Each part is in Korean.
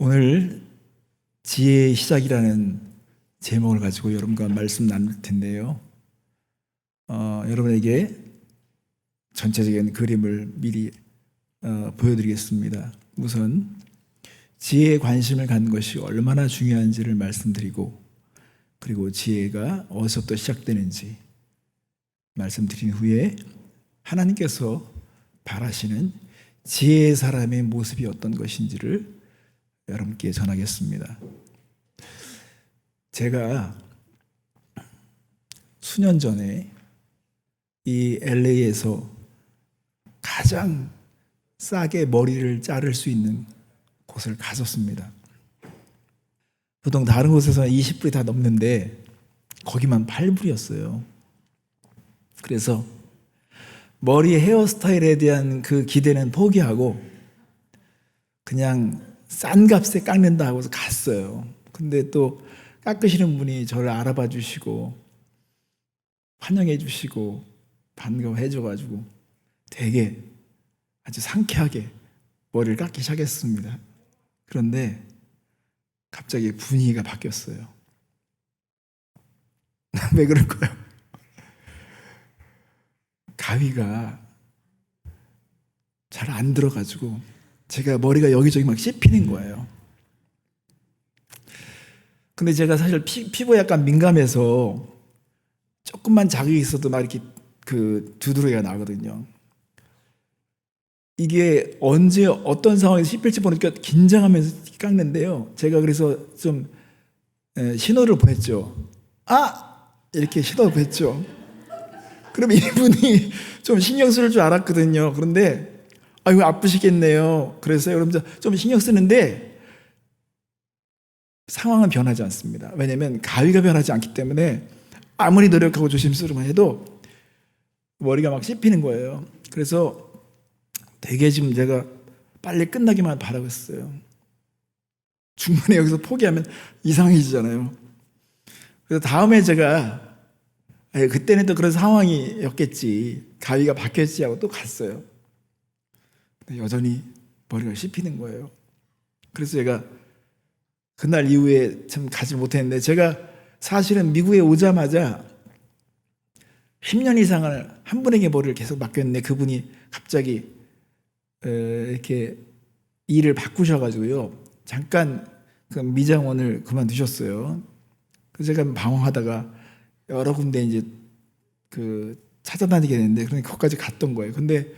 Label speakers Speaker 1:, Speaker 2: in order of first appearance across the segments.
Speaker 1: 오늘 지혜의 시작이라는 제목을 가지고 여러분과 말씀 나눌 텐데요. 여러분에게 전체적인 그림을 미리 보여드리겠습니다. 우선 지혜에 관심을 갖는 것이 얼마나 중요한지를 말씀드리고, 그리고 지혜가 어디서부터 시작되는지 말씀드린 후에 하나님께서 바라시는 지혜의 사람의 모습이 어떤 것인지를 여러분께 전하겠습니다. 제가 수년 전에 이 LA에서 가장 싸게 머리를 자를 수 있는 곳을 갔었습니다. 보통 다른 곳에서는 20불이 다 넘는데 거기만 8불이었어요. 그래서 머리 헤어스타일에 대한 그 기대는 포기하고 그냥 싼 값에 깎는다 하고서 갔어요. 근데 또 깎으시는 분이 저를 알아봐 주시고 환영해 주시고 반가워해 줘가지고 되게 아주 상쾌하게 머리를 깎기 시작했습니다. 그런데 갑자기 분위기가 바뀌었어요. 왜 그럴까요? 가위가 잘 안 들어가지고 제가 머리가 여기저기 막 씹히는 거예요. 근데 제가 사실 피부에 약간 민감해서 조금만 자극이 있어도 막 이렇게 두드러기가 나거든요. 이게 언제 어떤 상황에서 씹힐지 모르니까 긴장하면서 깎는데요. 제가 그래서 좀 신호를 보냈죠. 이렇게 신호를 보냈죠. 그러면 이분이 좀 신경 쓸 줄 알았거든요. 그런데 이거 아프시겠네요. 그래서 여러분 좀 신경 쓰는데 상황은 변하지 않습니다. 왜냐하면 가위가 변하지 않기 때문에 아무리 노력하고 조심스러우면 해도 머리가 막 씹히는 거예요. 그래서 되게 지금 제가 빨리 끝나기만 바라고 있어요. 중간에 여기서 포기하면 이상해지잖아요. 그래서 다음에 제가 그때는 또 그런 상황이었겠지, 가위가 바뀌었지 하고 또 갔어요. 근데 여전히 머리가 씹히는 거예요. 그래서 제가 그날 이후에 참 가지 못했는데, 제가 사실은 미국에 오자마자 10년 이상을 한 분에게 머리를 계속 맡겼는데 그분이 갑자기 이렇게 일을 바꾸셔가지고요, 잠깐 그 미장원을 그만두셨어요. 그래서 제가 방황하다가 여러 군데 이제 찾아다니게 됐는데, 그러니까 거기까지 갔던 거예요. 근데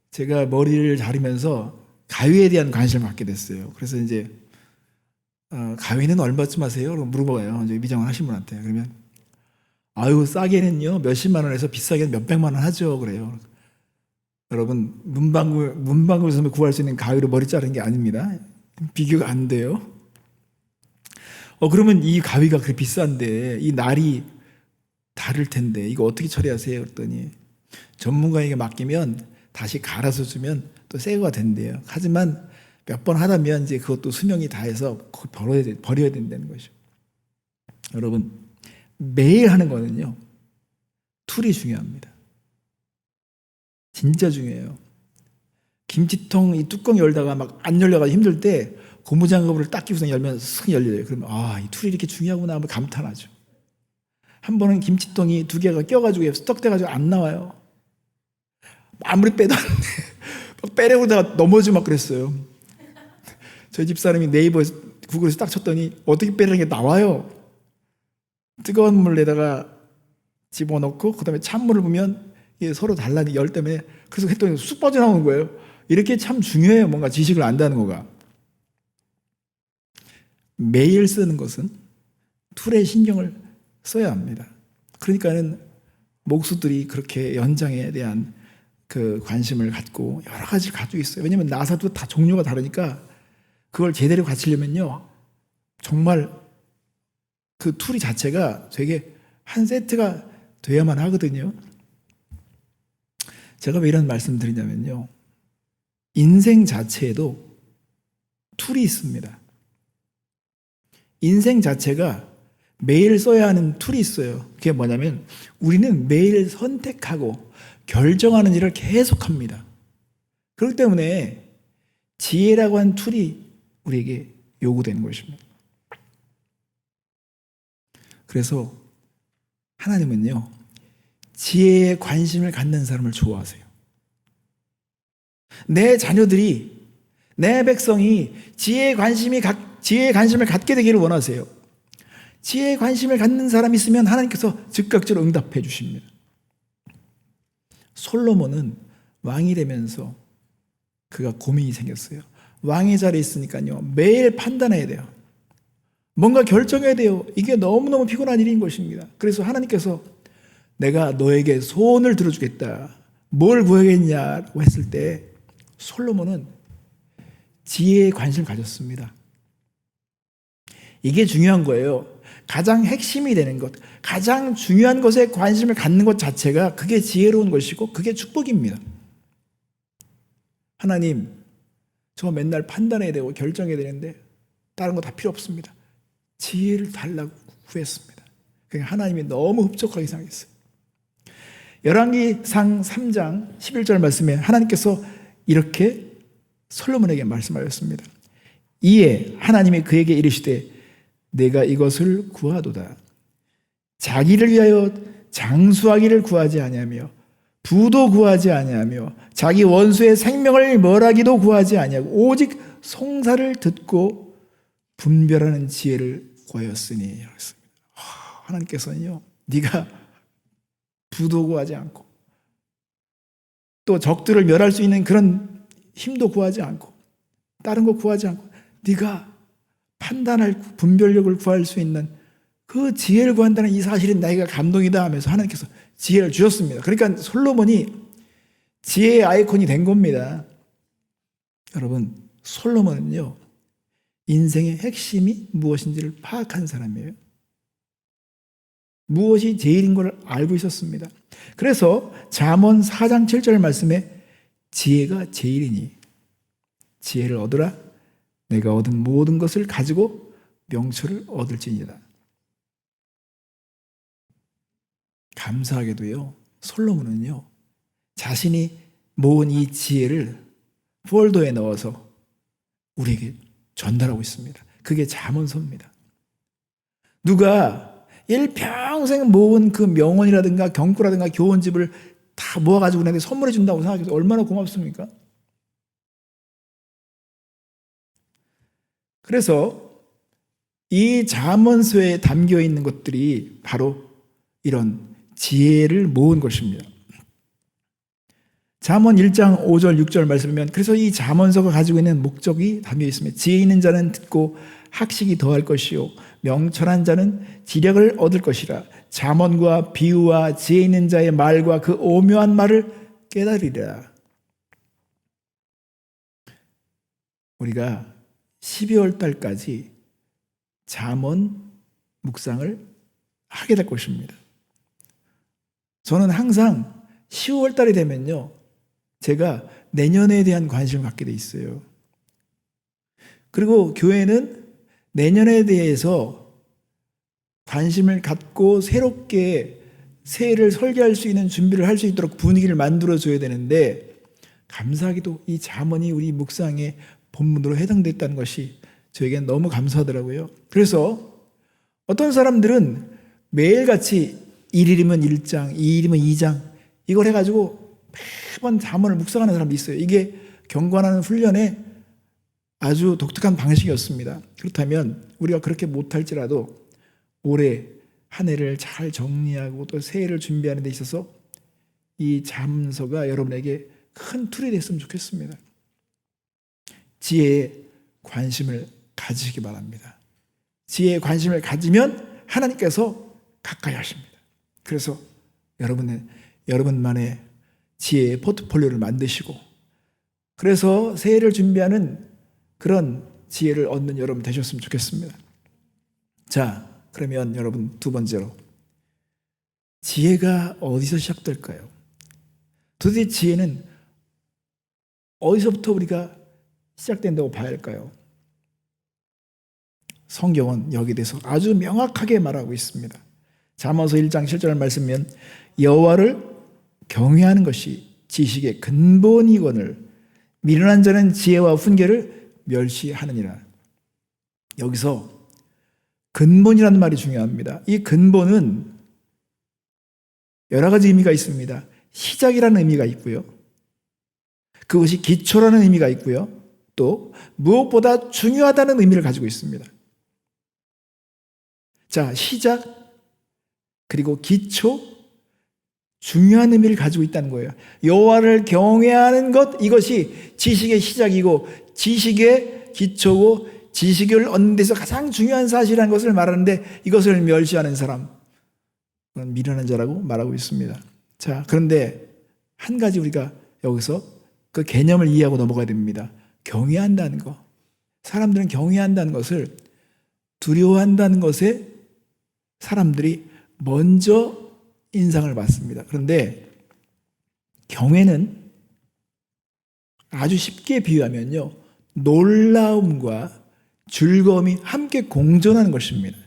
Speaker 1: 제가 머리를 자르면서 가위에 대한 관심을 갖게 됐어요. 그래서 이제 가위는 얼마쯤 하세요? 라고 물어봐요. 이제 미장원 하신 분한테. 그러면 싸게는요 몇십만 원에서 비싸게는 몇백만 원 하죠. 그래요. 여러분, 문방구에서 구할 수 있는 가위로 머리 자르는 게 아닙니다. 비교가 안 돼요. 그러면 이 가위가 그렇게 비싼데 이 날이 다를 텐데 이거 어떻게 처리하세요? 그랬더니 전문가에게 맡기면 다시 갈아서 주면 또 새 거가 된대요. 하지만 몇 번 하다면 이제 그것도 수명이 다해서 버려야 된다는 거죠. 여러분, 매일 하는 거는요, 툴이 중요합니다. 진짜 중요해요. 김치통 이 뚜껑 열다가 막 안 열려가지고 힘들 때 고무장갑을 딱 끼고서 열면 슥 열려요. 그러면 이 툴이 이렇게 중요하구나 하면 감탄하죠. 한 번은 김치통이 두 개가 껴가지고 스떡돼가지고 안 나와요. 아무리 빼도 안 돼. 막 빼려고다가 넘어지고 막 그랬어요. 저희 집사람이 네이버에서 구글에서 딱 쳤더니 어떻게 빼려는 게 나와요. 뜨거운 물에다가 집어넣고 그다음에 찬물을 부으면 이게 서로 달라니 열 때문에, 그래서 했더니 쑥 빠져나오는 거예요. 이렇게 참 중요해요. 뭔가 지식을 안다는 거가. 매일 쓰는 것은 툴에 신경을 써야 합니다. 그러니까는 목수들이 그렇게 연장에 대한 관심을 갖고 여러 가지를 가지고 있어요. 왜냐하면 나사도 다 종류가 다르니까 그걸 제대로 갖추려면요, 정말 그 툴이 자체가 되게 한 세트가 돼야만 하거든요. 제가 왜 이런 말씀 드리냐면요, 인생 자체에도 툴이 있습니다. 인생 자체가 매일 써야 하는 툴이 있어요. 그게 뭐냐면 우리는 매일 선택하고 결정하는 일을 계속합니다. 그렇기 때문에 지혜라고 하는 툴이 우리에게 요구되는 것입니다. 그래서 하나님은요, 지혜에 관심을 갖는 사람을 좋아하세요. 내 자녀들이, 내 백성이 지혜에 관심을 갖게 되기를 원하세요. 지혜에 관심을 갖는 사람이 있으면 하나님께서 즉각적으로 응답해 주십니다. 솔로몬은 왕이 되면서 그가 고민이 생겼어요. 왕의 자리에 있으니까요, 매일 판단해야 돼요. 뭔가 결정해야 돼요. 이게 너무너무 피곤한 일인 것입니다. 그래서 하나님께서 내가 너에게 소원을 들어주겠다. 뭘 구하겠냐고 했을 때 솔로몬은 지혜에 관심을 가졌습니다. 이게 중요한 거예요. 가장 핵심이 되는 것, 가장 중요한 것에 관심을 갖는 것 자체가 그게 지혜로운 것이고 그게 축복입니다. 하나님, 저 맨날 판단해야 되고 결정해야 되는데 다른 거 다 필요 없습니다. 지혜를 달라고 구했습니다. 그러니까 하나님이 너무 흡족하게 생각했어요. 열왕기상 3장 11절 말씀에 하나님께서 이렇게 솔로몬에게 말씀하셨습니다. 이에 하나님이 그에게 이르시되 내가 이것을 구하도다. 자기를 위하여 장수하기를 구하지 아니하며 부도 구하지 아니하며 자기 원수의 생명을 멸하기도 구하지 아니하고 오직 송사를 듣고 분별하는 지혜를 구하였으니. 하나님께서는요, 네가 부도 구하지 않고 또 적들을 멸할 수 있는 그런 힘도 구하지 않고 다른 거 구하지 않고 네가 판단할 분별력을 구할 수 있는 그 지혜를 구한다는 이 사실이 나에게 감동이다 하면서 하나님께서 지혜를 주셨습니다. 그러니까 솔로몬이 지혜의 아이콘이 된 겁니다. 여러분, 솔로몬은요, 인생의 핵심이 무엇인지를 파악한 사람이에요. 무엇이 제일인 걸 알고 있었습니다. 그래서 잠언 4장 7절 말씀에 지혜가 제일이니 지혜를 얻으라. 내가 얻은 모든 것을 가지고 명철을 얻을지니라. 감사하게도요, 솔로몬은요, 자신이 모은 이 지혜를 폴더에 넣어서 우리에게 전달하고 있습니다. 그게 잠언서입니다. 누가 일평생 모은 그 명언이라든가 경구라든가 교훈집을 다 모아가지고 우리한테 선물해 준다고 생각해서 얼마나 고맙습니까? 그래서 이 잠언서에 담겨 있는 것들이 바로 이런 지혜를 모은 것입니다. 잠언 1장 5절 6절 말씀이면 그래서 이 잠언서가 가지고 있는 목적이 담겨 있습니다. 지혜 있는 자는 듣고 학식이 더할 것이요 명철한 자는 지력을 얻을 것이라. 잠언과 비유와 지혜 있는 자의 말과 그 오묘한 말을 깨달으리라. 우리가 12월 달까지 잠언 묵상을 하게 될 것입니다. 저는 항상 10월 달이 되면요, 제가 내년에 대한 관심을 갖게 돼 있어요. 그리고 교회는 내년에 대해서 관심을 갖고 새롭게 새해를 설계할 수 있는 준비를 할 수 있도록 분위기를 만들어줘야 되는데, 감사하게도 이 잠언이 우리 묵상의 본문으로 해당됐다는 것이 저에게는 너무 감사하더라고요. 그래서 어떤 사람들은 매일같이 1일이면 1장, 2일이면 2장 이걸 해가지고 매번 잠언을 묵상하는 사람도 있어요. 이게 경건하는 훈련의 아주 독특한 방식이었습니다. 그렇다면 우리가 그렇게 못할지라도 올해 한 해를 잘 정리하고 또 새해를 준비하는 데 있어서 이 잠언서가 여러분에게 큰 툴이 됐으면 좋겠습니다. 지혜에 관심을 가지시기 바랍니다. 지혜에 관심을 가지면 하나님께서 가까이 하십니다. 그래서 여러분만의 지혜의 포트폴리오를 만드시고, 그래서 새해를 준비하는 그런 지혜를 얻는 여러분 되셨으면 좋겠습니다. 자, 그러면 여러분, 두 번째로 지혜가 어디서 시작될까요? 도대체 지혜는 어디서부터 우리가 시작된다고 봐야 할까요? 성경은 여기에 대해서 아주 명확하게 말하고 있습니다. 잠언서 1장 7절 말씀이면 여호와를 경외하는 것이 지식의 근본이거늘 미련한 자는 지혜와 훈계를 멸시하느니라. 여기서 근본이라는 말이 중요합니다. 이 근본은 여러 가지 의미가 있습니다. 시작이라는 의미가 있고요. 그것이 기초라는 의미가 있고요. 또 무엇보다 중요하다는 의미를 가지고 있습니다. 자, 시작, 그리고 기초, 중요한 의미를 가지고 있다는 거예요. 여호와를 경외하는 것, 이것이 지식의 시작이고 지식의 기초고 지식을 얻는 데서 가장 중요한 사실이라는 것을 말하는데, 이것을 멸시하는 사람, 그건 미련한 자라고 말하고 있습니다. 자, 그런데 한 가지 우리가 여기서 그 개념을 이해하고 넘어가야 됩니다. 경외한다는 것. 사람들은 경외한다는 것을 두려워한다는 것에 사람들이 먼저 인상을 받습니다. 그런데 경외는 아주 쉽게 비유하면요, 놀라움과 즐거움이 함께 공존하는 것입니다.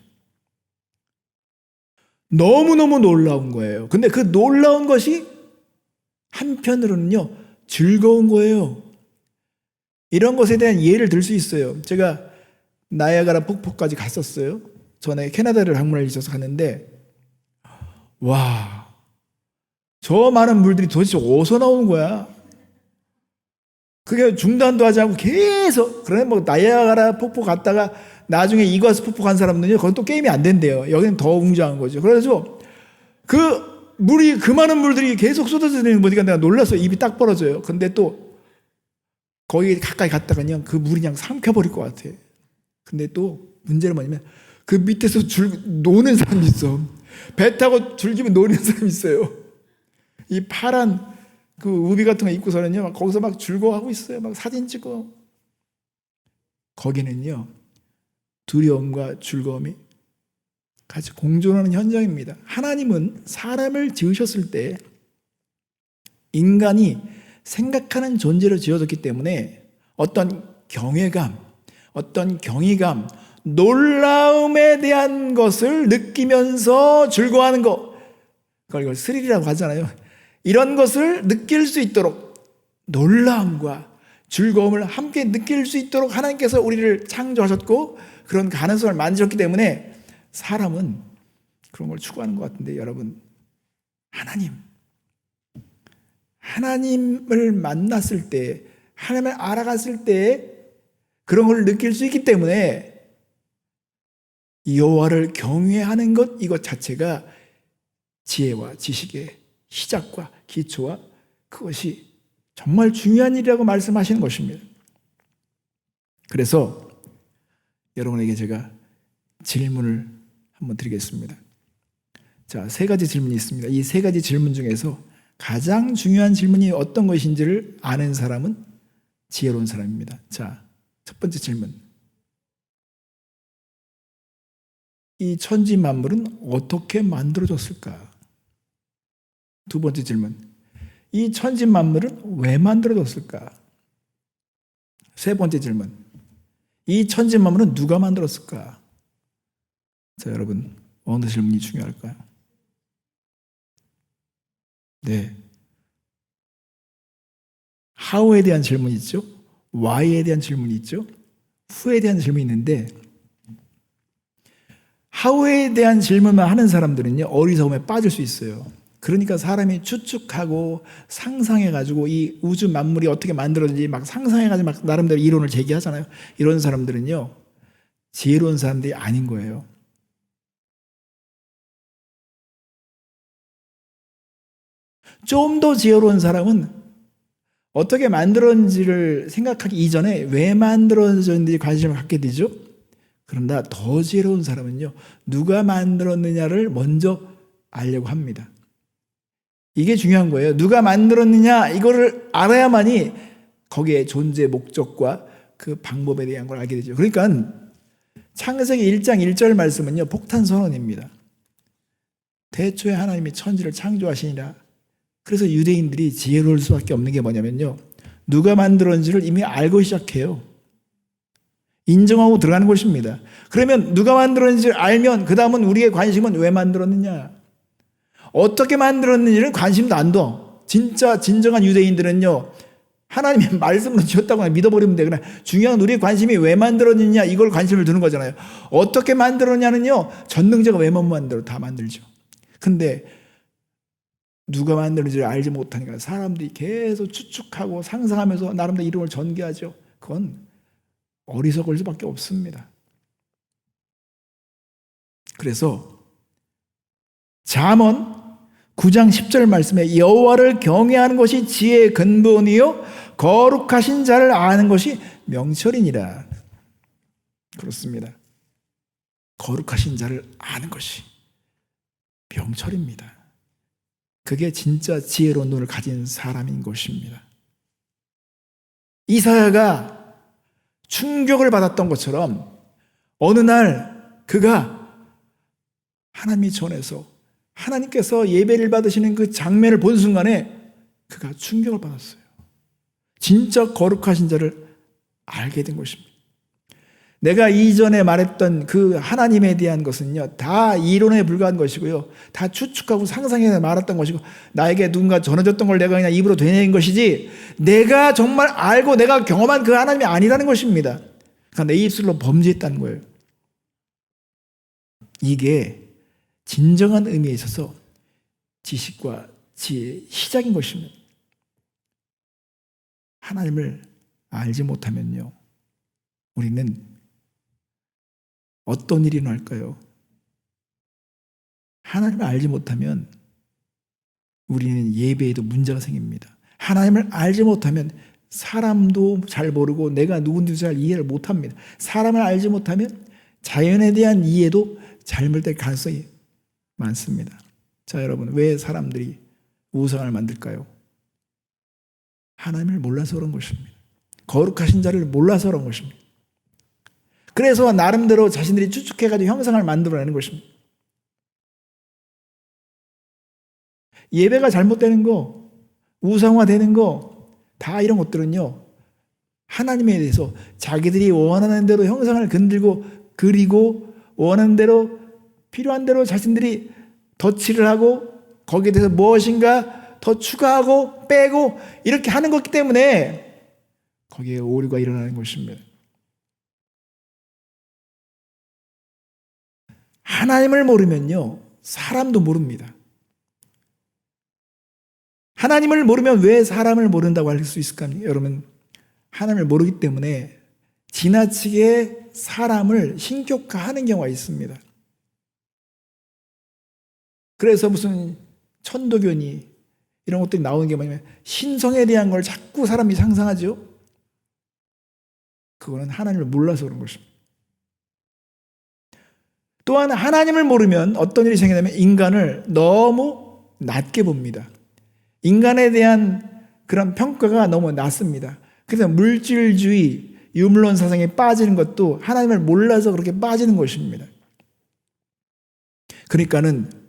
Speaker 1: 너무너무 놀라운 거예요. 근데 그 놀라운 것이 한편으로는요, 즐거운 거예요. 이런 것에 대한 예를 들 수 있어요. 제가 나이아가라 폭포까지 갔었어요. 전에 캐나다를 방문할 있어서 갔는데, 와, 저 많은 물들이 도대체 어디서 나오는 거야? 그게 중단도 하지 않고 계속, 그러네, 뭐 나이아가라 폭포 갔다가 나중에 이과수 폭포 간 사람들은요, 거기 또 게임이 안 된대요. 여기는 더 웅장한 거죠. 그래서 그 물이, 그 많은 물들이 계속 쏟아지는 거 보니까 내가 놀라서 입이 딱 벌어져요. 근데 또 거기 가까이 갔다가요, 그 물이 그냥 삼켜버릴 것 같아. 근데 또 문제는 뭐냐면, 그 밑에서 노는 사람이 있어. 배 타고 줄기면 노는 사람이 있어요. 이 파란 그 우비 같은 거 입고서는요, 거기서 막 즐거워하고 있어요. 막 사진 찍어. 거기는요, 두려움과 즐거움이 같이 공존하는 현장입니다. 하나님은 사람을 지으셨을 때 인간이 생각하는 존재로 지어졌기 때문에 어떤 경외감, 어떤 경이감, 놀라움에 대한 것을 느끼면서 즐거워하는 것, 그걸 스릴이라고 하잖아요. 이런 것을 느낄 수 있도록, 놀라움과 즐거움을 함께 느낄 수 있도록 하나님께서 우리를 창조하셨고 그런 가능성을 만드셨기 때문에 사람은 그런 걸 추구하는 것 같은데, 여러분, 하나님을 만났을 때, 하나님을 알아갔을 때 그런 걸 느낄 수 있기 때문에 여호와를 경외하는 것, 이것 자체가 지혜와 지식의 시작과 기초와 그것이 정말 중요한 일이라고 말씀하시는 것입니다. 그래서 여러분에게 제가 질문을 한번 드리겠습니다. 자, 세 가지 질문이 있습니다. 이 세 가지 질문 중에서 가장 중요한 질문이 어떤 것인지를 아는 사람은 지혜로운 사람입니다. 자, 첫 번째 질문. 이 천지 만물은 어떻게 만들어졌을까? 두 번째 질문. 이 천지 만물은 왜 만들어졌을까? 세 번째 질문. 이 천지 만물은 누가 만들었을까? 자, 여러분, 어느 질문이 중요할까요? 네. how에 대한 질문이 있죠. why에 대한 질문이 있죠. who에 대한 질문이 있는데, how에 대한 질문만 하는 사람들은요, 어리석음에 빠질 수 있어요. 그러니까 사람이 추측하고 상상해가지고 이 우주 만물이 어떻게 만들어진지 막 상상해가지고 막 나름대로 이론을 제기하잖아요. 이런 사람들은요, 지혜로운 사람들이 아닌 거예요. 좀 더 지혜로운 사람은 어떻게 만들었는지를 생각하기 이전에 왜 만들어졌는지 관심을 갖게 되죠. 그런가 더 지혜로운 사람은요, 누가 만들었느냐를 먼저 알려고 합니다. 이게 중요한 거예요. 누가 만들었느냐, 이거를 알아야만이 거기에 존재 목적과 그 방법에 대한 걸 알게 되죠. 그러니까 창세기 1장 1절 말씀은요, 폭탄 선언입니다. 태초에 하나님이 천지를 창조하시니라. 그래서 유대인들이 지혜로울 수밖에 없는 게 뭐냐면요, 누가 만들었는지를 이미 알고 시작해요. 인정하고 들어가는 것입니다. 그러면 누가 만들었는지를 알면 그 다음은 우리의 관심은 왜 만들었느냐, 어떻게 만들었는지는 관심도 안 둬. 진짜 진정한 유대인들은요, 하나님의 말씀으로 지었다고 믿어버리면 돼. 그냥 중요한 우리의 관심이 왜 만들어졌냐 이걸 관심을 두는 거잖아요. 어떻게 만들었냐는요, 전능자가 왜 못 만들어? 다 만들죠. 근데 누가 만드는지를 알지 못하니까 사람들이 계속 추측하고 상상하면서 나름대로 이름을 전개하죠. 그건 어리석을 수밖에 없습니다. 그래서 잠언 9장 10절 말씀에 여호와를 경외하는 것이 지혜의 근본이요 거룩하신 자를 아는 것이 명철이니라. 그렇습니다. 거룩하신 자를 아는 것이 명철입니다. 그게 진짜 지혜로운 눈을 가진 사람인 것입니다. 이사야가 충격을 받았던 것처럼 어느 날 그가 하나님의 전에서 하나님께서 예배를 받으시는 그 장면을 본 순간에 그가 충격을 받았어요. 진짜 거룩하신 자를 알게 된 것입니다. 내가 이전에 말했던 그 하나님에 대한 것은요, 다 이론에 불과한 것이고요, 다 추측하고 상상해서 말했던 것이고, 나에게 누군가 전해줬던 걸 내가 그냥 입으로 되뇌인 것이지, 내가 정말 알고 내가 경험한 그 하나님이 아니라는 것입니다. 그러니까 내 입술로 범죄했다는 거예요. 이게 진정한 의미에 있어서 지식과 지혜의 시작인 것입니다. 하나님을 알지 못하면요, 우리는 어떤 일이 날까요? 하나님을 알지 못하면 우리는 예배에도 문제가 생깁니다. 하나님을 알지 못하면 사람도 잘 모르고 내가 누군지 잘 이해를 못합니다. 사람을 알지 못하면 자연에 대한 이해도 잘못될 가능성이 많습니다. 자, 여러분, 왜 사람들이 우상을 만들까요? 하나님을 몰라서 그런 것입니다. 거룩하신 자를 몰라서 그런 것입니다. 그래서 나름대로 자신들이 추측해가지고 형상을 만들어내는 것입니다. 예배가 잘못되는 거, 우상화되는 거, 다 이런 것들은요, 하나님에 대해서 자기들이 원하는 대로 형상을 건들고 그리고 원하는 대로 필요한 대로 자신들이 덧칠을 하고 거기에 대해서 무엇인가 더 추가하고 빼고 이렇게 하는 것이기 때문에 거기에 오류가 일어나는 것입니다. 하나님을 모르면요, 사람도 모릅니다. 하나님을 모르면 왜 사람을 모른다고 할 수 있을까? 여러분, 하나님을 모르기 때문에 지나치게 사람을 신격화하는 경우가 있습니다. 그래서 무슨 천도교니 이런 것들이 나오는 게 뭐냐면 신성에 대한 걸 자꾸 사람이 상상하죠. 그거는 하나님을 몰라서 그런 것입니다. 또한 하나님을 모르면 어떤 일이 생기냐면 인간을 너무 낮게 봅니다. 인간에 대한 그런 평가가 너무 낮습니다. 그래서 물질주의, 유물론 사상에 빠지는 것도 하나님을 몰라서 그렇게 빠지는 것입니다. 그러니까는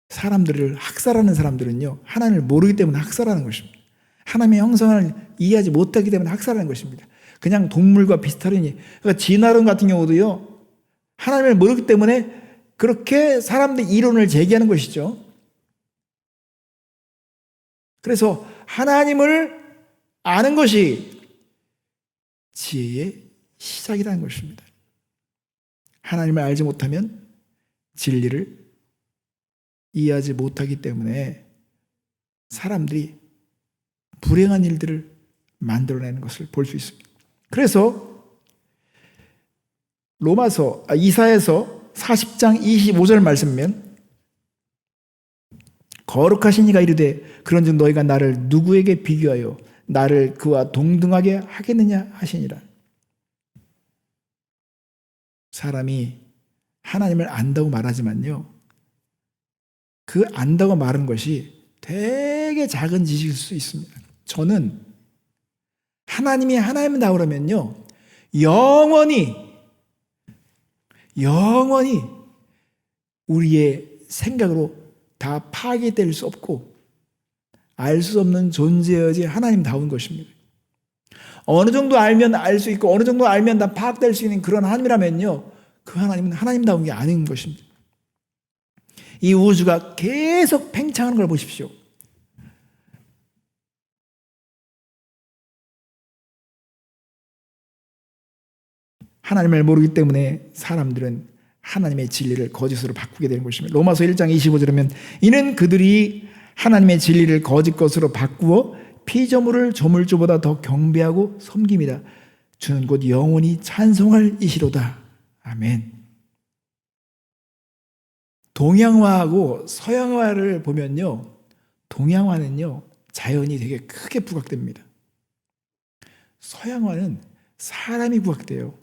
Speaker 1: 사람들을 학살하는 사람들은요, 하나님을 모르기 때문에 학살하는 것입니다. 하나님의 형상을 이해하지 못하기 때문에 학살하는 것입니다. 그냥 동물과 비슷하려니. 그러니까 진화론 같은 경우도요, 하나님을 모르기 때문에 그렇게 사람들이 이론을 제기하는 것이죠. 그래서 하나님을 아는 것이 지혜의 시작이라는 것입니다. 하나님을 알지 못하면 진리를 이해하지 못하기 때문에 사람들이 불행한 일들을 만들어내는 것을 볼 수 있습니다. 그래서 이사야서 40장 25절 말씀이면 거룩하신 이가 이르되 그런즉 너희가 나를 누구에게 비교하여 나를 그와 동등하게 하겠느냐 하시니라. 사람이 하나님을 안다고 말하지만요, 그 안다고 말하는 것이 되게 작은 지식일 수 있습니다. 저는 하나님이 하나님이다 그러면요, 영원히 우리의 생각으로 다 파괴될 수 없고 알 수 없는 존재여야지 하나님다운 것입니다. 어느 정도 알면 알 수 있고 어느 정도 알면 다 파악될 수 있는 그런 하나님이라면요, 그 하나님은 하나님다운 게 아닌 것입니다. 이 우주가 계속 팽창하는 걸 보십시오. 하나님을 모르기 때문에 사람들은 하나님의 진리를 거짓으로 바꾸게 되는 것입니다. 로마서 1장 25절에 보면 이는 그들이 하나님의 진리를 거짓 것으로 바꾸어 피조물을 조물주보다 더 경배하고 섬김이다. 주는 곧 영원히 찬송할 이시로다. 아멘. 동양화하고 서양화를 보면요, 동양화는요 자연이 되게 크게 부각됩니다. 서양화는 사람이 부각돼요.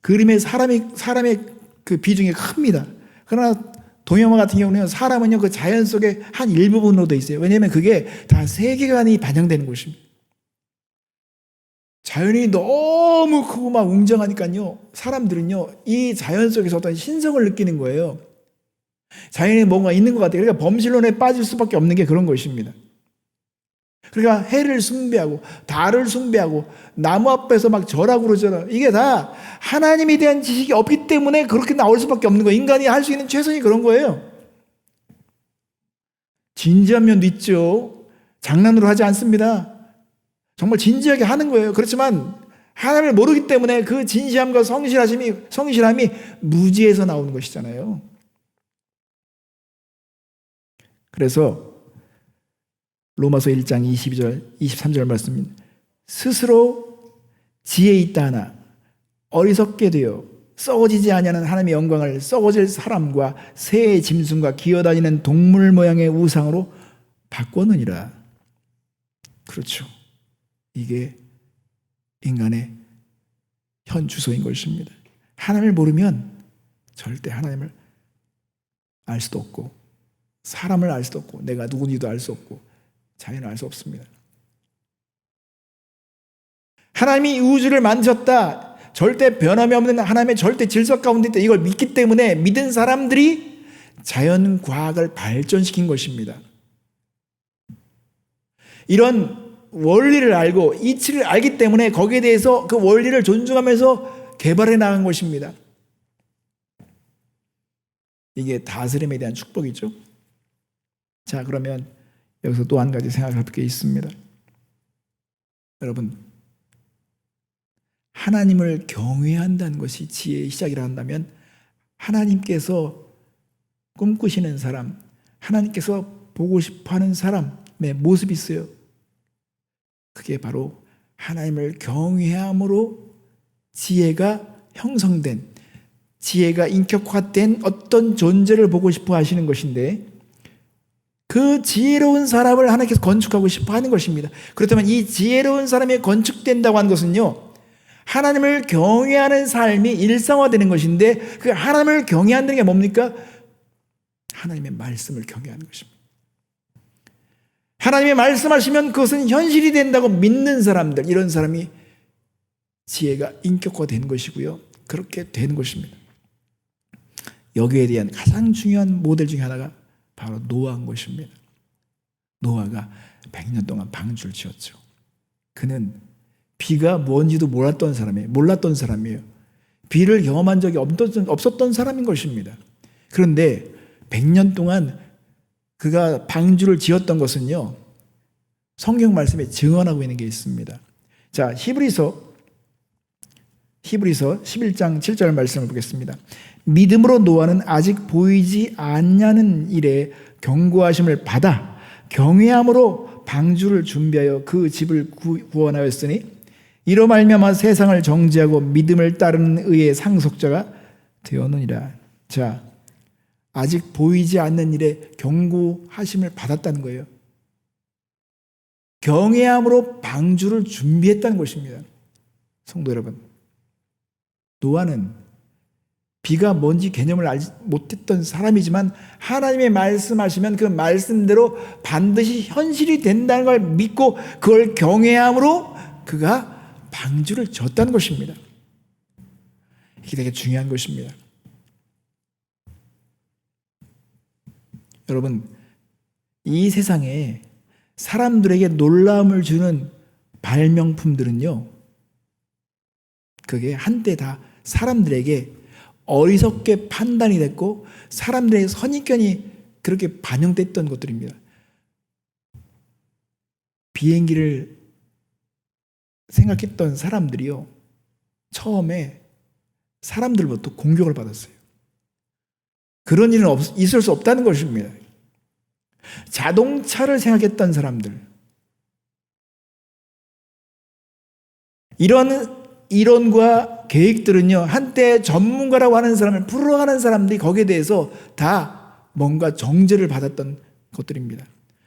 Speaker 1: 그림에 사람의 그 비중이 큽니다. 그러나 동양화 같은 경우는 사람은요 그 자연 속의 한 일부분으로 되어 있어요. 왜냐하면 그게 다 세계관이 반영되는 것입니다. 자연이 너무 크고 막 웅장하니까요, 사람들은요 이 자연 속에서 어떤 신성을 느끼는 거예요. 자연에 뭔가 있는 것 같아요. 그러니까 범실론에 빠질 수밖에 없는 게 그런 것입니다. 그러니까 해를 숭배하고 달을 숭배하고 나무 앞에서 막 절하고 그러잖아요. 이게 다 하나님에 대한 지식이 없기 때문에 그렇게 나올 수밖에 없는 거예요. 인간이 할 수 있는 최선이 그런 거예요. 진지한 면도 있죠. 장난으로 하지 않습니다. 정말 진지하게 하는 거예요. 그렇지만 하나님을 모르기 때문에 그 진지함과 성실함이 무지에서 나오는 것이잖아요. 그래서 로마서 1장 22절, 23절 말씀입니다. 스스로 지혜 있다 하나 어리석게 되어 썩어지지 아니하는 하나님의 영광을 썩어질 사람과 새의 짐승과 기어다니는 동물 모양의 우상으로 바꾸느니라. 그렇죠. 이게 인간의 현 주소인 것입니다. 하나님을 모르면 절대 하나님을 알 수도 없고, 사람을 알 수도 없고, 내가 누군지도 알 수 없고, 자연을 알 수 없습니다. 하나님이 우주를 만드셨다, 절대 변함이 없는 하나님의 절대 질서 가운데 있다, 이걸 믿기 때문에 믿은 사람들이 자연과학을 발전시킨 것입니다. 이런 원리를 알고 이치를 알기 때문에 거기에 대해서 그 원리를 존중하면서 개발해 나간 것입니다. 이게 다스림에 대한 축복이죠. 자, 그러면 여기서 또 한 가지 생각할 게 있습니다. 여러분, 하나님을 경외한다는 것이 지혜의 시작이라 한다면 하나님께서 꿈꾸시는 사람, 하나님께서 보고 싶어하는 사람의 모습이 있어요. 그게 바로 하나님을 경외함으로 지혜가 형성된, 지혜가 인격화된 어떤 존재를 보고 싶어 하시는 것인데, 그 지혜로운 사람을 하나님께서 건축하고 싶어 하는 것입니다. 그렇다면 이 지혜로운 사람이 건축된다고 하는 것은요, 하나님을 경외하는 삶이 일상화되는 것인데, 그 하나님을 경외한다는 게 뭡니까? 하나님의 말씀을 경외하는 것입니다. 하나님의 말씀하시면 그것은 현실이 된다고 믿는 사람들, 이런 사람이 지혜가 인격화된 것이고요, 그렇게 되는 것입니다. 여기에 대한 가장 중요한 모델 중에 하나가 바로 노아인 것입니다. 노아가 100년 동안 방주를 지었죠. 그는 비가 뭔지도 몰랐던 사람이에요. 비를 경험한 적이 없었던 사람인 것입니다. 그런데 100년 동안 그가 방주를 지었던 것은요, 성경 말씀에 증언하고 있는 게 있습니다. 자, 히브리서 11장 7절 말씀을 보겠습니다. 믿음으로 노아는 아직 보이지 않냐는 일에 경고하심을 받아 경외함으로 방주를 준비하여 그 집을 구원하였으니 이로 말미암아 세상을 정죄하고 믿음을 따르는 의의 상속자가 되었느니라. 자, 아직 보이지 않는 일에 경고하심을 받았다는 거예요. 경외함으로 방주를 준비했다는 것입니다. 성도 여러분, 노아는 비가 뭔지 개념을 알지 못했던 사람이지만 하나님의 말씀하시면 그 말씀대로 반드시 현실이 된다는 걸 믿고 그걸 경외함으로 그가 방주를 졌다는 것입니다. 이게 되게 중요한 것입니다. 여러분, 이 세상에 사람들에게 놀라움을 주는 발명품들은요, 그게 한때 다 사람들에게 어리석게 판단이 됐고 사람들의 선입견이 그렇게 반영됐던 것들입니다. 비행기를 생각했던 사람들이요, 처음에 사람들로부터 공격을 받았어요. 그런 일은 있을 수 없다는 것입니다. 자동차를 생각했던 사람들, 이런 이론과 계획들은요, 한때 전문가라고 하는 사람을 풀어가는 사람들이 거기에 대해서 다 뭔가 정죄를 받았던 것들입니다.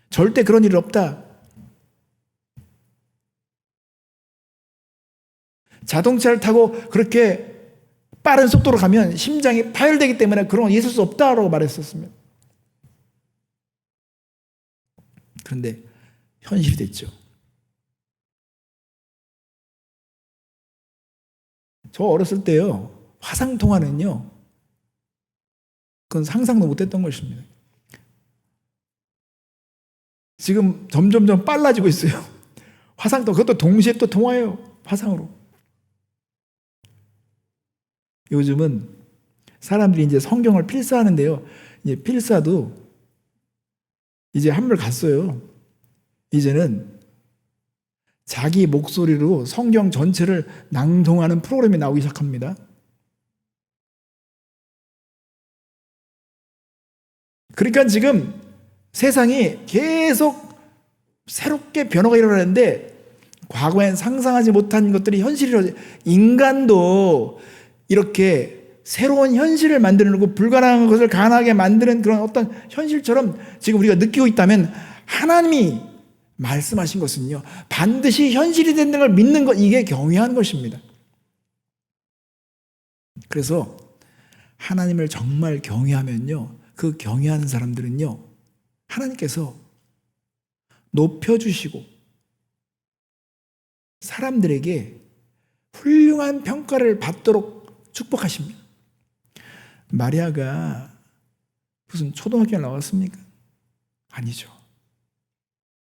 Speaker 1: 절대 그런 일 없다. 자동차를 타고 그렇게 빠른 속도로 가면 심장이 파열되기 때문에 그런 건 있을 수 없다라고 말했었습니다. 그런데 현실이 됐죠. 저 어렸을 때요, 화상통화는요, 그건 상상도 못했던 것입니다. 지금 점점점 빨라지고 있어요. 화상통화, 그것도 동시에 또 통화해요. 화상으로. 요즘은 사람들이 이제 성경을 필사하는데요, 이제 필사도 이제 한물 갔어요. 이제는 자기 목소리로 성경 전체를 낭송하는 프로그램이 나오기 시작합니다. 그러니까 지금 세상이 계속 새롭게 변화가 일어나는데 과거엔 상상하지 못한 것들이 현실이라고, 인간도 이렇게 새로운 현실을 만들어내고 불가능한 것을 가능하게 만드는 그런 어떤 현실처럼 지금 우리가 느끼고 있다면, 하나님이 말씀하신 것은요, 반드시 현실이 된다는 걸 믿는 것, 이게 경외한 것입니다. 그래서 하나님을 정말 경외하면요, 그 경외하는 사람들은요, 하나님께서 높여주시고 사람들에게 훌륭한 평가를 받도록 축복하십니다. 마리아가 무슨 초등학교에 나왔습니까? 아니죠.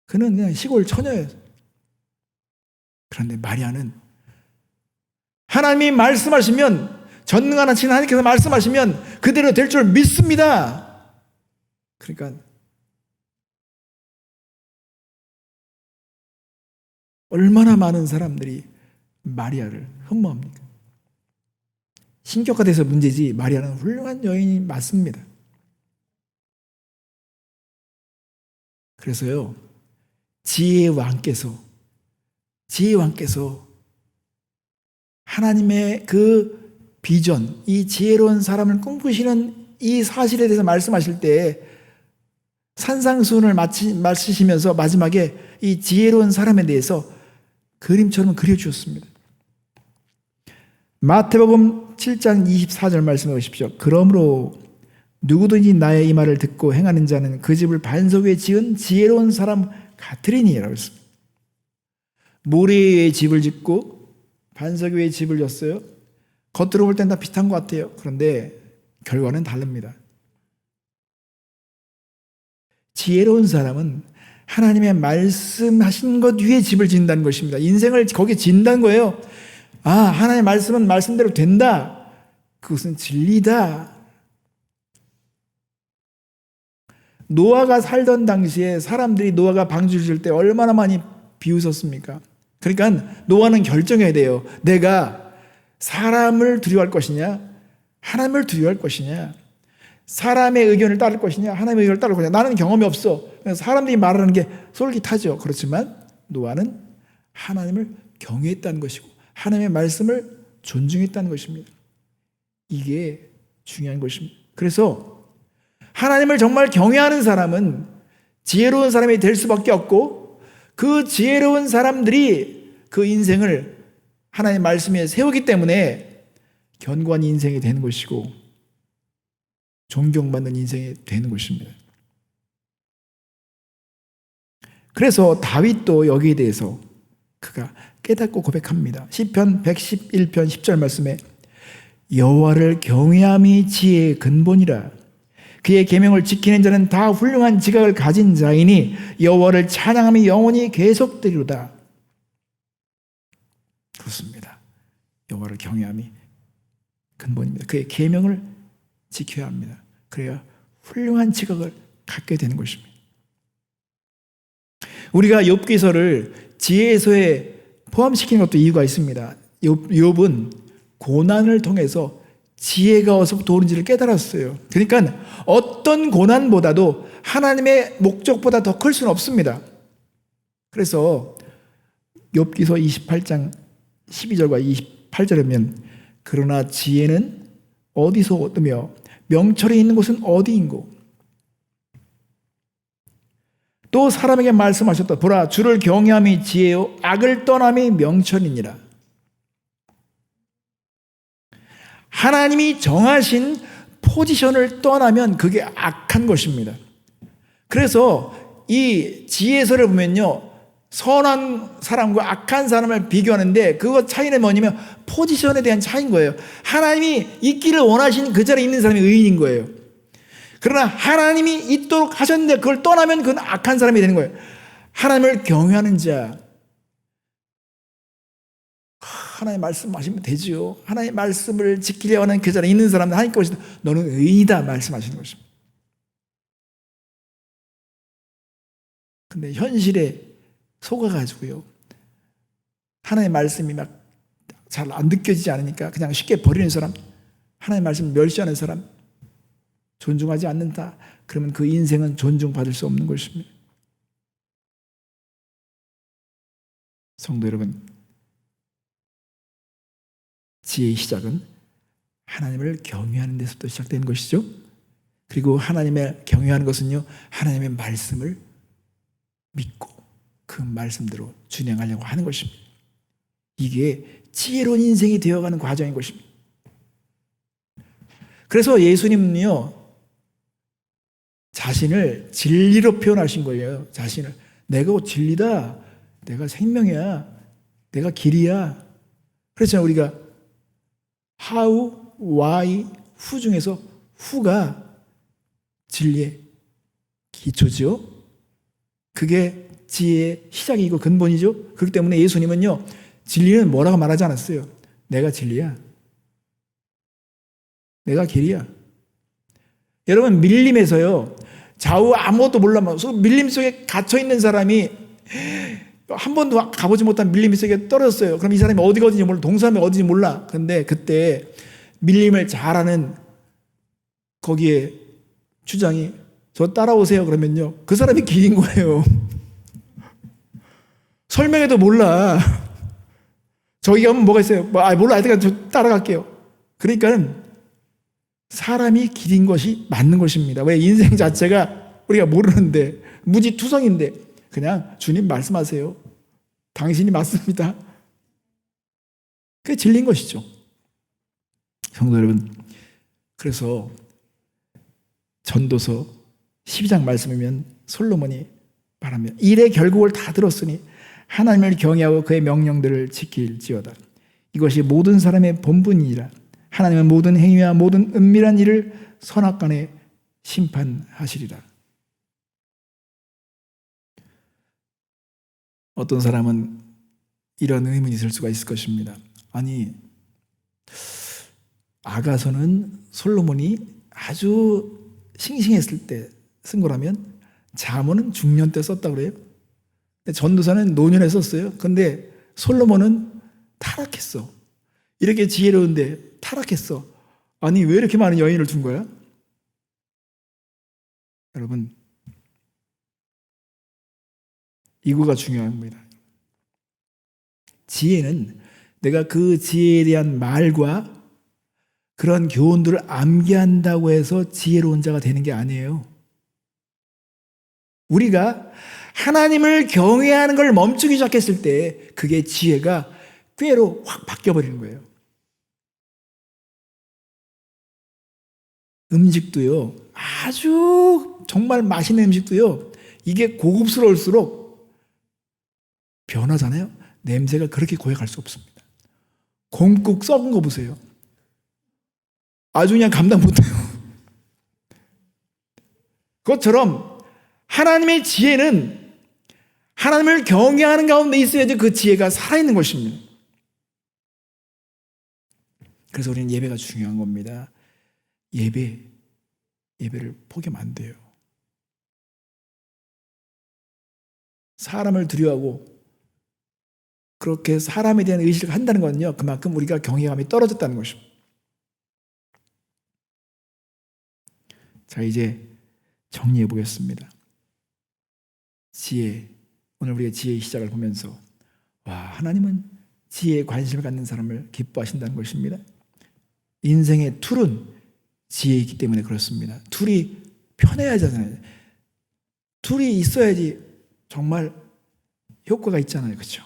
Speaker 1: 그는 그냥 시골 처녀예요. 그런데 마리아는 하나님이 말씀하시면, 전능한 하신 하나님께서 말씀하시면 그대로 될 줄 믿습니다. 그러니까 얼마나 많은 사람들이 마리아를 흠모합니까? 신격화돼서 문제지, 마리아는 훌륭한 여인이 맞습니다. 그래서요, 지혜의 왕께서 하나님의 그 비전, 이 지혜로운 사람을 꿈꾸시는 이 사실에 대해서 말씀하실 때 산상수훈을 마치시면서 마지막에 이 지혜로운 사람에 대해서 그림처럼 그려주었습니다. 마태복음 7장 24절 말씀해 보십시오. 그러므로 누구든지 나의 이 말을 듣고 행하는 자는 그 집을 반석 위에 지은 지혜로운 사람 같으리니 라고 했습니다. 모래 위에 집을 짓고 반석 위에 집을 졌어요. 겉으로 볼 땐 다 비슷한 것 같아요. 그런데 결과는 다릅니다. 지혜로운 사람은 하나님의 말씀하신 것 위에 집을 짓는다는 것입니다. 인생을 거기에 짓는다는 거예요. 아, 하나님의 말씀은 말씀대로 된다. 그것은 진리다. 노아가 살던 당시에 사람들이 노아가 방주를 지을 때 얼마나 많이 비웃었습니까? 그러니까 노아는 결정해야 돼요. 내가 사람을 두려워할 것이냐, 하나님을 두려워할 것이냐, 사람의 의견을 따를 것이냐, 하나님의 의견을 따를 것이냐. 나는 경험이 없어. 사람들이 말하는 게 솔깃하죠. 그렇지만 노아는 하나님을 경외했다는 것이고 하나님의 말씀을 존중했다는 것입니다. 이게 중요한 것입니다. 그래서 하나님을 정말 경외하는 사람은 지혜로운 사람이 될 수밖에 없고, 그 지혜로운 사람들이 그 인생을 하나님의 말씀에 세우기 때문에 견고한 인생이 되는 것이고 존경받는 인생이 되는 것입니다. 그래서 다윗도 여기에 대해서 그가 깨닫고 고백합니다. 시편 111편 10절 말씀에 여호와를 경외함이 지혜의 근본이라. 그의 계명을 지키는 자는 다 훌륭한 지각을 가진 자이니 여호와를 찬양함이 영원히 계속되리로다. 그렇습니다. 여호와를 경외함이 근본입니다. 그의 계명을 지켜야 합니다. 그래야 훌륭한 지각을 갖게 되는 것입니다. 우리가 욥기서를 지혜서에 포함시키는 것도 이유가 있습니다. 욥은 고난을 통해서 지혜가 어디서부터 오는지를 깨달았어요. 그러니까 어떤 고난보다도 하나님의 목적보다 더 클 수는 없습니다. 그래서 욥기서 28장 12절과 28절에 보면 그러나 지혜는 어디서 얻으며 명철이 있는 곳은 어디인고 또 사람에게 말씀하셨다. 보라 주를 경외함이 지혜요 악을 떠남이 명철이니라. 하나님이 정하신 포지션을 떠나면 그게 악한 것입니다. 그래서 이 지혜서를 보면요, 선한 사람과 악한 사람을 비교하는데 그거 차이는 뭐냐면 포지션에 대한 차이인 거예요. 하나님이 있기를 원하신 그 자리에 있는 사람이 의인인 거예요. 그러나 하나님이 있도록 하셨는데 그걸 떠나면 그건 악한 사람이 되는 거예요. 하나님을 경외하는 자, 하나님의 말씀하시면 되지요. 하나님의 말씀을 지키려 하는 그 자리에 있는 사람은 하나님께서 너는 의인이다 말씀하시는 것입니다. 근데 현실에 속아가지고요, 하나님의 말씀이 막 잘 안 느껴지지 않으니까 그냥 쉽게 버리는 사람, 하나님의 말씀을 멸시하는 사람, 존중하지 않는다. 그러면 그 인생은 존중받을 수 없는 것입니다. 성도 여러분, 지혜의 시작은 하나님을 경외하는 데서부터 시작되는 것이죠. 그리고 하나님을 경외하는 것은요, 하나님의 말씀을 믿고 그 말씀대로 준행하려고 하는 것입니다. 이게 지혜로운 인생이 되어가는 과정인 것입니다. 그래서 예수님은요, 자신을 진리로 표현하신 거예요. 자신을 내가 진리다, 내가 생명이야, 내가 길이야. 그래서 우리가 how, why, who 중에서 who가 진리의 기초죠. 그게 지혜의 시작이고 근본이죠. 그렇기 때문에 예수님은요, 진리는 뭐라고 말하지 않았어요. 내가 진리야, 내가 길이야. 여러분, 밀림에서요, 좌우 아무것도 몰라 밀림 속에 갇혀있는 사람이 한 번도 가보지 못한 밀림 속에 떨어졌어요. 그럼 이 사람이 어디가 어딘지 몰라, 동서남이 어딘지 몰라. 그런데 그때 밀림을 잘 아는 거기에 주장이 저 따라오세요 그러면요, 그 사람이 길인 거예요. 설명해도 몰라. 저기 가면 뭐가 있어요? 몰라. 하여튼 저 따라갈게요. 그러니까는 사람이 길인 것이 맞는 것입니다. 왜? 인생 자체가 우리가 모르는데 무지투성인데 그냥 주님 말씀하세요. 당신이 맞습니다. 그게 진리인 것이죠. 성도 여러분, 그래서 전도서 12장 말씀이면 솔로몬이 말하면 일의 결국을 다 들었으니 하나님을 경외하고 그의 명령들을 지킬지어다. 이것이 모든 사람의 본분이니라. 하나님은 모든 행위와 모든 은밀한 일을 선악간에 심판하시리라. 어떤 사람은 이런 의문이 있을 수가 있을 것입니다. 아니, 아가서는 솔로몬이 아주 싱싱했을 때 쓴 거라면 잠언은 중년 때 썼다고 그래요. 전도사는 노년에 썼어요. 그런데 솔로몬은 타락했어. 이렇게 지혜로운데 타락했어. 아니, 왜 이렇게 많은 여인을 둔 거야? 여러분, 이거가 중요한 겁니다. 지혜는 내가 그 지혜에 대한 말과 그런 교훈들을 암기한다고 해서 지혜로운 자가 되는 게 아니에요. 우리가 하나님을 경외하는 걸 멈추기 시작했을 때 그게 지혜가 꾀로 확 바뀌어버리는 거예요. 음식도요, 아주 정말 맛있는 음식도요, 이게 고급스러울수록 변하잖아요. 냄새가 그렇게 고약할 수 없습니다. 곰국 썩은 거 보세요. 아주 그냥 감당 못해요. 그것처럼 하나님의 지혜는 하나님을 경외하는 가운데 있어야지 그 지혜가 살아있는 것입니다. 그래서 우리는 예배가 중요한 겁니다. 예배를 포기하면 안 돼요. 사람을 두려워하고 그렇게 사람에 대한 의식을 한다는 건요, 그만큼 우리가 경외감이 떨어졌다는 것입니다. 자, 이제 정리해 보겠습니다. 지혜, 오늘 우리가 지혜의 시작을 보면서 하나님은 지혜에 관심을 갖는 사람을 기뻐하신다는 것입니다. 인생의 툴은 지혜이기 때문에 그렇습니다. 툴이 편해야 하잖아요. 툴이 있어야지 정말 효과가 있잖아요. 그렇죠?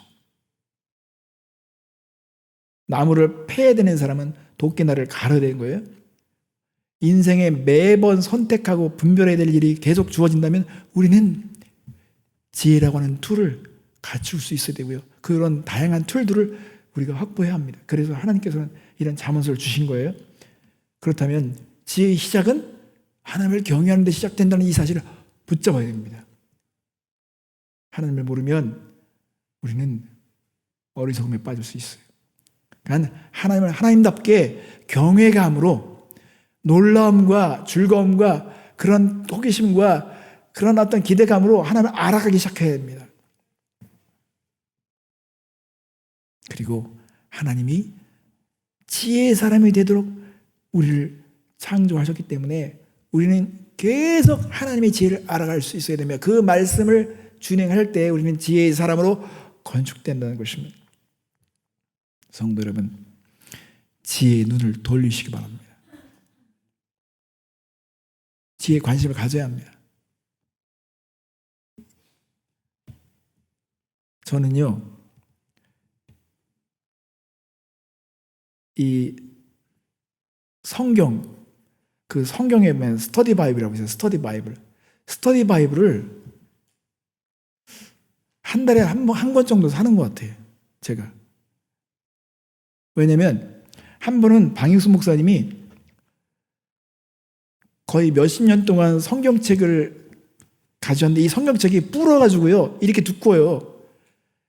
Speaker 1: 나무를 패야 되는 사람은 도끼날을 갈아야 되는 거예요. 인생에 매번 선택하고 분별해야 될 일이 계속 주어진다면 우리는 지혜라고 하는 툴을 갖출 수 있어야 되고요. 그런 다양한 툴들을 우리가 확보해야 합니다. 그래서 하나님께서는 이런 잠언서를 주신 거예요. 그렇다면 지혜의 시작은 하나님을 경외하는 데 시작된다는 이 사실을 붙잡아야 됩니다. 하나님을 모르면 우리는 어리석음에 빠질 수 있어요. 그러니까 하나님을 하나님답게 경외감으로 놀라움과 즐거움과 그런 호기심과 그런 어떤 기대감으로 하나님을 알아가기 시작해야 됩니다. 그리고 하나님이 지혜의 사람이 되도록 우리를 창조하셨기 때문에 우리는 계속 하나님의 지혜를 알아갈 수 있어야 됩니다. 그 말씀을 준행할 때 우리는 지혜의 사람으로 건축된다는 것입니다. 성도 여러분, 지혜의 눈을 돌리시기 바랍니다. 지혜에 관심을 가져야 합니다. 저는요, 이 성경, 그 성경에 보면 스터디 바이블이라고 있어요. 스터디 바이블. 스터디 바이블을 한 달에 한 권 정도 사는 것 같아요. 제가. 왜냐면 한 번은 방익수 목사님이 거의 몇십 년 동안 성경책을 가져왔는데 이 성경책이 불어가지고요. 이렇게 두꺼워요.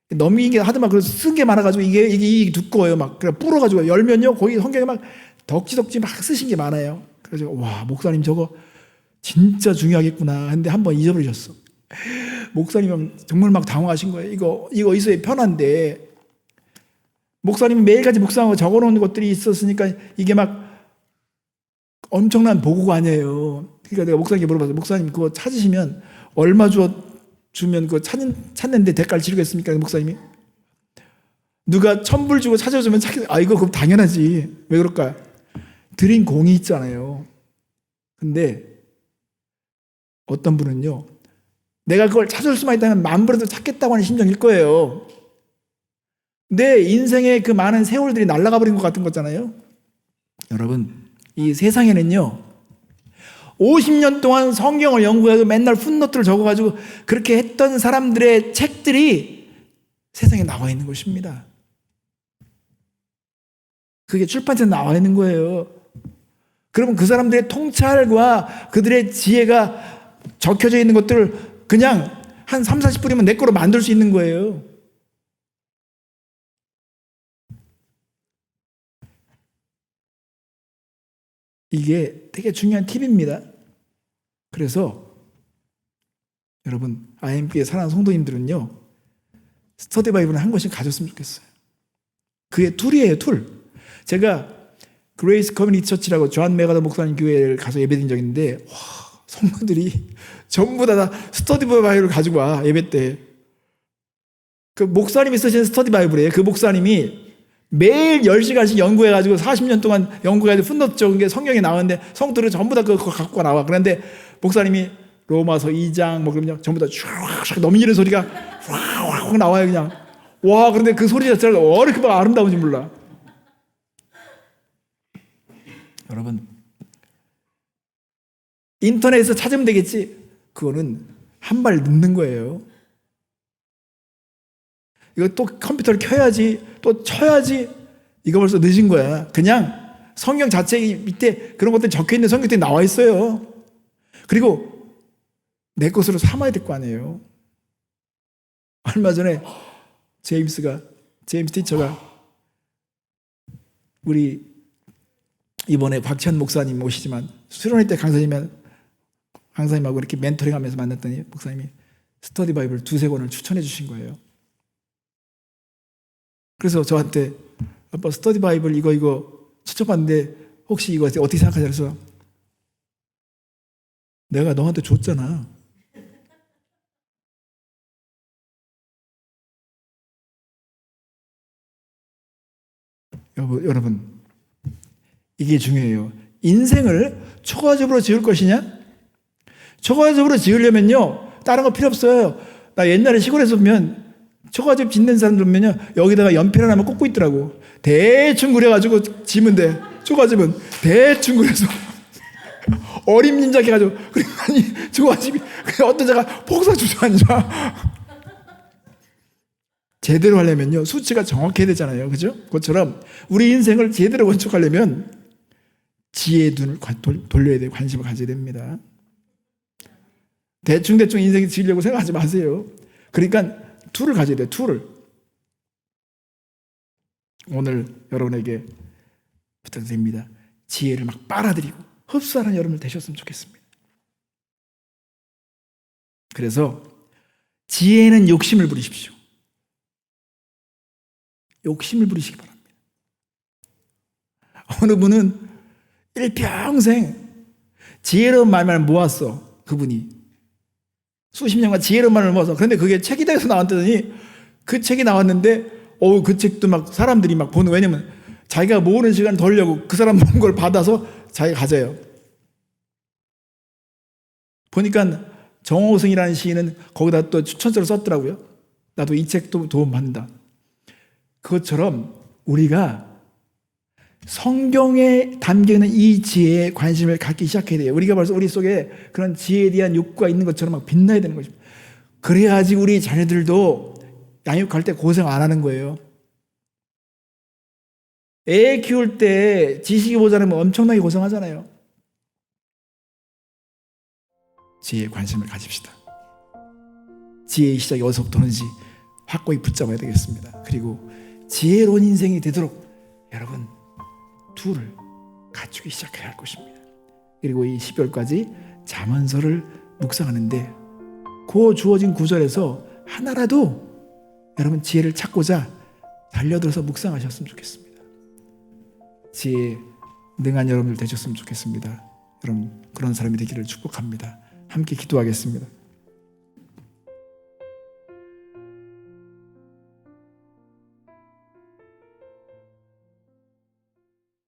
Speaker 1: 넘기게 하더만 그래서 쓴 게 많아가지고 이게 두꺼워요. 막 그래 불어가지고 열면요 거기 성경에 막 덕지덕지 막 쓰신 게 많아요. 그래서 와 목사님 저거 진짜 중요하겠구나 했는데 한번 잊어버리셨어. 목사님은 정말 막 당황하신 거예요. 이거 있어야 편한데 목사님이 매일같이 묵상하고 적어놓은 것들이 있었으니까 이게 막 엄청난 보고가 아니에요. 그러니까 내가 목사님께 물어봤어요. 목사님 그거 찾으시면 얼마 주면 그거 찾는데 대가를 치르겠습니까? 목사님이 누가 1,000불 주고 찾아주면 이거 그럼 당연하지. 왜 그럴까? 드린 공이 있잖아요. 근데 어떤 분은요, 내가 그걸 찾을 수만 있다면 10,000불에도 찾겠다고 하는 심정일 거예요. 내 인생의 그 많은 세월들이 날아가 버린 것 같은 거잖아요. 여러분, 이 세상에는요 50년 동안 성경을 연구해서 맨날 풋노트를 적어가지고 그렇게 했던 사람들의 책들이 세상에 나와 있는 것입니다. 그게 출판사에 나와 있는 거예요. 그러면 그 사람들의 통찰과 그들의 지혜가 적혀져 있는 것들을 그냥 한 3, 40불이면 내 거로 만들 수 있는 거예요. 이게 되게 중요한 팁입니다. 그래서 여러분 IMB에 사랑하는 성도님들은요 스터디 바이블은 한 권씩 가졌으면 좋겠어요. 그게 툴이에요. 툴. 제가 그레이스 커뮤니티 처치라고 존 메가더 목사님 교회를 가서 예배드린 적이 있는데 성도들이 전부 다 스터디 바이블을 가지고 와. 예배 때 그 목사님이 쓰신 스터디 바이블이에요. 그 목사님이 매일 10시간씩 연구해가지고 40년 동안 연구해가지고 풋노트 적은 게 성경에 나오는데 성도들은 전부 다 그거 갖고 나와. 그런데 목사님이 로마서 2장 뭐 그러면 전부 다 쫙 넘기는 소리가 확 나와요. 그냥 와 그런데 그 소리 자체가 이렇게 막 아름다운지 몰라. 여러분 인터넷에서 찾으면 되겠지. 그거는 한 발 늦는 거예요. 이거 또 컴퓨터를 켜야지 또 쳐야지 이거 벌써 늦은 거야. 그냥 성경 자체 밑에 그런 것들이 적혀있는 성경들이 나와 있어요. 그리고 내 것으로 삼아야 될 거 아니에요. 얼마 전에 제임스 티처가 우리 이번에 박찬 목사님 오시지만 수련회 때 강사님하고 이렇게 멘토링하면서 만났더니 목사님이 스터디 바이블 2-3권을 추천해 주신 거예요. 그래서 저한테 아빠 스터디 바이블 이거 추천받는데 혹시 이거 어떻게 생각하냐 그래서 내가 너한테 줬잖아. 여러분 이게 중요해요. 인생을 초과적으로 지을 것이냐? 초과적으로 지으려면요 다른 거 필요 없어요. 나 옛날에 시골에서 보면 초과적 짓는 사람들 보면요 여기다가 연필 하나만 꽂고 있더라고. 대충 그려가지고 지면 돼. 초과집은 대충 그려서 어림짐작해가지고 그러니 초과집이 어떤 자가 폭삭 주저앉아. 제대로 하려면요 수치가 정확해야 되잖아요. 그죠? 그것처럼 우리 인생을 제대로 건축하려면 지혜의 눈을 돌려야 돼요. 관심을 가져야 됩니다. 대충 인생 지으려고 생각하지 마세요. 그러니까 툴을 가져야 돼요. 툴을. 오늘 여러분에게 부탁드립니다. 지혜를 막 빨아들이고 흡수하는 여러분들 되셨으면 좋겠습니다. 그래서 지혜는 욕심을 부리십시오. 욕심을 부리시기 바랍니다. 어느 분은 일평생 지혜로운 말만 모았어. 그분이 수십 년간 지혜로운 말을 모아서. 그런데 그게 책이 돼서 나왔더니 그 책이 나왔는데 그 책도 막 사람들이 막 보는. 왜냐면 자기가 모으는 시간을 벌려고 그 사람 모은 걸 받아서 자기가 가져요. 보니까 정호승이라는 시인은 거기다 또 추천서를 썼더라고요. 나도 이 책도 도움받는다. 그것처럼 우리가 성경에 담겨있는 이 지혜에 관심을 갖기 시작해야 돼요. 우리가 벌써 우리 속에 그런 지혜에 대한 욕구가 있는 것처럼 막 빛나야 되는 거죠. 그래야지 우리 자녀들도 양육할 때 고생 안 하는 거예요. 애 키울 때 지식이 모자라면 엄청나게 고생하잖아요. 지혜에 관심을 가집시다. 지혜의 시작이 어디서부터는지 확고히 붙잡아야 되겠습니다. 그리고 지혜로운 인생이 되도록 여러분 툴을 갖추기 시작해야 할 것입니다. 그리고 이 12월까지 잠언서를 묵상하는데 그 주어진 구절에서 하나라도 여러분 지혜를 찾고자 달려들어서 묵상하셨으면 좋겠습니다. 지혜에 능한 여러분들 되셨으면 좋겠습니다. 여러분 그런 사람이 되기를 축복합니다. 함께 기도하겠습니다.